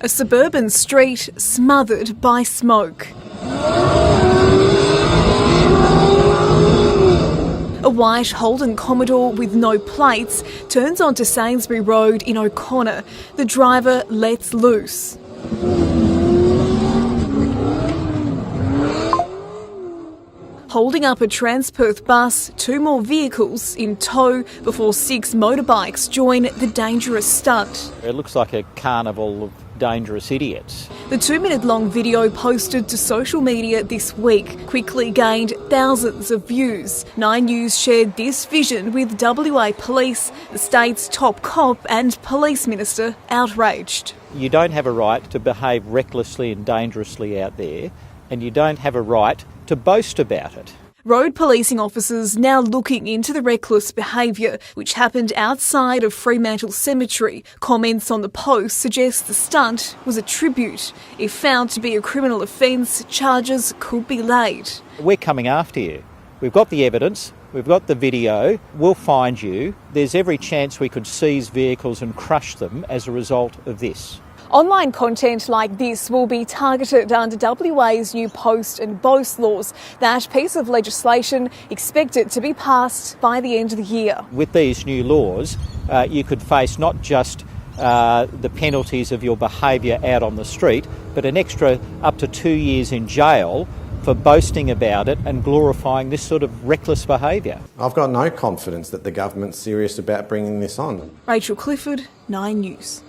A suburban street smothered by smoke. A white Holden Commodore with no plates turns onto Sainsbury Road in O'Connor. The driver lets loose. Holding up a Transperth bus, 2 more vehicles in tow before 6 motorbikes join the dangerous stunt. It looks like a carnival of dangerous idiots. The 2-minute-long video posted to social media this week quickly gained thousands of views. 9 News shared this vision with WA Police, the state's top cop and police minister outraged. You don't have a right to behave recklessly and dangerously out there, and you don't have a right to boast about it. Road policing officers now looking into the reckless behaviour which happened outside of Fremantle Cemetery. Comments on the post suggest the stunt was a tribute. If found to be a criminal offence, charges could be laid. We're coming after you. We've got the evidence, we've got the video, we'll find you. There's every chance we could seize vehicles and crush them as a result of this. Online content like this will be targeted under WA's new post and boast laws. That piece of legislation expected to be passed by the end of the year. With these new laws, you could face not just the penalties of your behaviour out on the street, but an extra up to 2 years in jail for boasting about it and glorifying this sort of reckless behaviour. I've got no confidence that the government's serious about bringing this on. Rachel Clifford, 9 News.